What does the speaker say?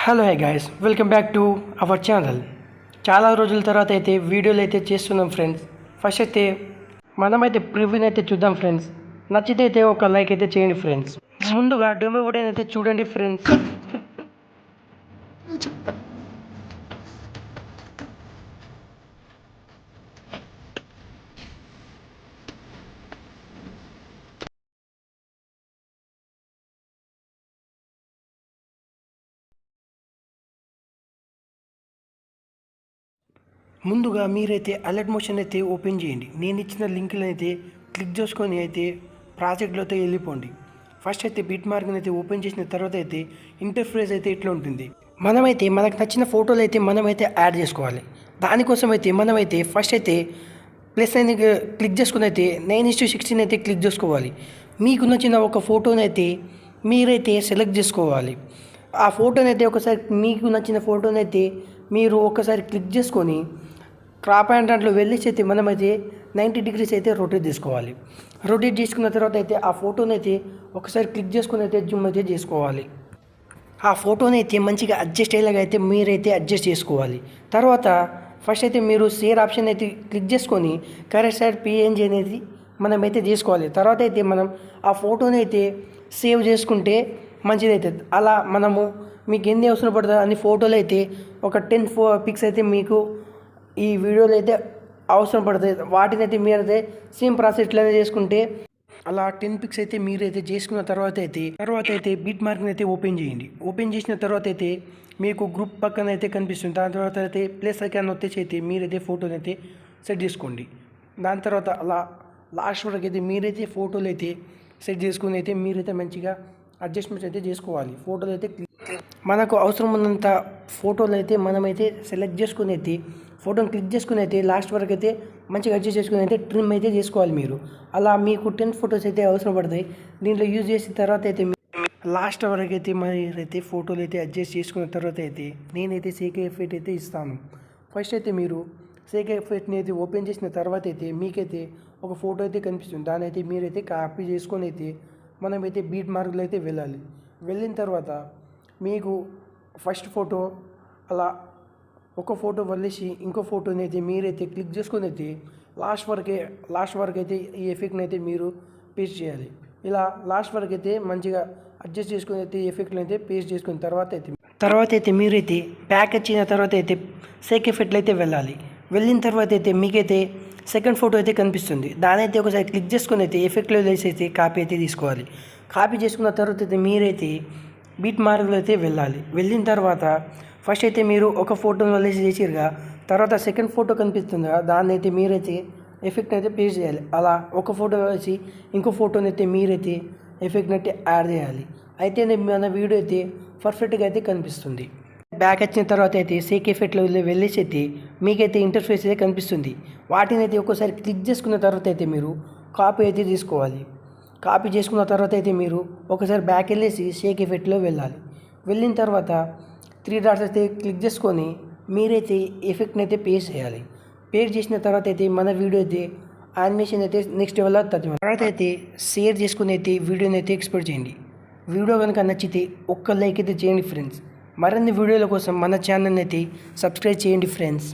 Hello hi guys, welcome back to our channel. చాలా రోజుల తర్వాత అయితే వీడియోలు అయితే చేస్తున్నాం ఫ్రెండ్స్. ఫస్ట్ అయితే మనమైతే ప్రివ్యూని అయితే చూద్దాం ఫ్రెండ్స్. నచ్చితే అయితే ఒక లైక్ అయితే చేయండి ఫ్రెండ్స్. ముందుగా డెమో వీడియోని అయితే చూడండి ఫ్రెండ్స్. ముందుగా మీరైతే అలర్ట్ మోషన్ అయితే ఓపెన్ చేయండి. నేను ఇచ్చిన లింకులు అయితే క్లిక్ చేసుకొని అయితే ప్రాజెక్ట్లోతో వెళ్ళిపోండి. ఫస్ట్ అయితే బిట్ మార్క్ని అయితే ఓపెన్ చేసిన తర్వాత అయితే ఇంటర్ఫేస్ అయితే ఇట్లా ఉంటుంది. మనమైతే మనకు నచ్చిన ఫోటోలు అయితే మనమైతే యాడ్ చేసుకోవాలి. దానికోసం అయితే మనమైతే ఫస్ట్ అయితే ప్లస్ అని క్లిక్ చేసుకుని అయితే 9:16 అయితే క్లిక్ చేసుకోవాలి. మీకు నచ్చిన ఒక ఫోటోని అయితే మీరైతే సెలెక్ట్ చేసుకోవాలి. ఆ ఫోటోని అయితే ఒకసారి మీకు నచ్చిన ఫోటోని అయితే మీరు ఒకసారి క్లిక్ చేసుకొని క్రాప్ అండ్ దాంట్లో వెళ్ళేసి అయితే మనమైతే 90 degrees అయితే రొటేట్ చేసుకోవాలి. రొటేట్ చేసుకున్న తర్వాత అయితే ఆ ఫోటోని అయితే ఒకసారి క్లిక్ చేసుకుని అయితే జూమ్ అయితే చేసుకోవాలి. ఆ ఫోటోని అయితే మంచిగా అడ్జస్ట్ అయ్యేలాగా అయితే మీరైతే అడ్జస్ట్ చేసుకోవాలి. తర్వాత ఫస్ట్ అయితే మీరు షేర్ ఆప్షన్ అయితే క్లిక్ చేసుకొని కరెక్ట్ పిఎన్జీ అనేది మనమైతే చేసుకోవాలి. తర్వాత అయితే మనం ఆ ఫోటోని అయితే సేవ్ చేసుకుంటే మంచిది అవుతుంది. అలా మనము మీకు ఎన్ని అవసరం పడుతుందో అన్ని ఫోటోలు అయితే ఒక 10 పిక్స్ అయితే మీకు ఈ వీడియోలో అయితే అవసరం పడుతుంది. వాటిని అయితే మీరైతే సేమ్ ప్రాసెస్ ఇట్లానే చేసుకుంటే అలా 10 పిక్స్ అయితే మీరైతే చేసుకున్న తర్వాత అయితే బిట్ మార్క్ని అయితే ఓపెన్ చేయండి. ఓపెన్ చేసిన తర్వాత అయితే మీకు గ్రూప్ పక్కన అయితే కనిపిస్తుంది. దాని తర్వాత అయితే ప్లస్ ఐకాన్ వచ్చేసి అయితే మీరైతే ఫోటోని అయితే సెట్ చేసుకోండి. దాని తర్వాత అలా లాస్ట్ వరకు అయితే మీరైతే ఫోటోలు అయితే సెట్ చేసుకుని అయితే మీరైతే మంచిగా అడ్జస్ట్మెంట్స్ అయితే చేసుకోవాలి. ఫోటోలు అయితే మనకు అవసరం ఉన్నంత ఫోటోలు అయితే మనమైతే సెలెక్ట్ చేసుకుని అయితే ఫోటోని క్లిక్ చేసుకుని అయితే లాస్ట్ వరకు అయితే మంచిగా అడ్జస్ట్ చేసుకుని అయితే ట్రిమ్ అయితే చేసుకోవాలి. మీరు అలా మీకు 10 ఫొటోస్ అయితే అవసరం పడతాయి. దీంట్లో యూజ్ చేసిన తర్వాత అయితే లాస్ట్ వరకు అయితే మీరైతే ఫోటోలు అయితే అడ్జస్ట్ చేసుకున్న తర్వాత అయితే నేనైతే సేకే ఎఫెక్ట్ అయితే ఇస్తాను. ఫస్ట్ అయితే మీరు సేకే ఎఫెక్ట్ని అయితే ఓపెన్ చేసిన తర్వాత అయితే మీకైతే ఒక ఫోటో అయితే కనిపిస్తుంది. దాని అయితే మీరైతే కాపీ చేసుకొని అయితే మనమైతే బీట్ మార్కులు అయితే వెళ్ళాలి. వెళ్ళిన తర్వాత మీకు ఫస్ట్ ఫోటో అలా ఒక ఫోటో వదిలేసి ఇంకో ఫోటోని అయితే మీరైతే క్లిక్ చేసుకొని అయితే లాస్ట్ వరకు అయితే ఈ ఎఫెక్ట్ని అయితే మీరు పేస్ట్ చేయాలి. ఇలా లాస్ట్ వరకు అయితే మంచిగా అడ్జస్ట్ చేసుకుని అయితే ఈ ఎఫెక్ట్ని అయితే పేస్ట్ చేసుకున్న తర్వాత అయితే మీరైతే బ్యాక్ వచ్చిన తర్వాత అయితే సేక్ ఎఫెక్ట్లు అయితే వెళ్ళాలి. వెళ్ళిన తర్వాత అయితే మీకైతే సెకండ్ ఫోటో అయితే కనిపిస్తుంది. దాని అయితే ఒకసారి క్లిక్ చేసుకుని అయితే ఎఫెక్ట్లో వేసి అయితే కాపీ అయితే తీసుకోవాలి. కాపీ చేసుకున్న తర్వాత అయితే మీరైతే బీట్ మార్కులు అయితే వెళ్ళాలి. వెళ్ళిన తర్వాత ఫస్ట్ అయితే మీరు ఒక ఫోటోని వదిలేసి చేసిరుగా, తర్వాత సెకండ్ ఫోటో కనిపిస్తుంది కదా, దాన్ని అయితే మీరైతే ఎఫెక్ట్ అయితే పేస్ట్ చేయాలి. అలా ఒక ఫోటో వేసి ఇంకో ఫోటోని అయితే మీరైతే ఎఫెక్ట్ని అయితే యాడ్ చేయాలి. అయితే మన వీడియో అయితే పర్ఫెక్ట్గా అయితే కనిపిస్తుంది. బ్యాక్ వచ్చిన తర్వాత అయితే సేక్ ఎఫెక్ట్లో వెళ్ళేసి అయితే మీకైతే ఇంటర్ఫేస్ అయితే కనిపిస్తుంది. వాటిని అయితే ఒకసారి క్లిక్ చేసుకున్న తర్వాత అయితే మీరు కాపీ అయితే తీసుకోవాలి. కాపీ చేసుకున్న తర్వాత అయితే మీరు ఒకసారి బ్యాక్ వెళ్ళేసి షేక్ ఎఫెక్ట్లో వెళ్ళాలి. వెళ్ళిన తర్వాత 3 డాట్స్ అయితే క్లిక్ చేసుకొని మీరైతే ఎఫెక్ట్ని అయితే పేస్ట్ చేయాలి. పేస్ట్ చేసిన తర్వాత అయితే మన వీడియో అయితే యానిమేషన్ అయితే నెక్స్ట్ లెవెల్ అవుతుంది. తర్వాత అయితే షేర్ చేసుకుని అయితే వీడియోని అయితే ఎక్స్పోర్ట్ చేయండి. వీడియో కనుక నచ్చితే ఒక్క లైక్ అయితే చేయండి ఫ్రెండ్స్. మరిన్ని వీడియోల కోసం మన ఛానల్ని అయితే సబ్స్క్రైబ్ చేయండి ఫ్రెండ్స్.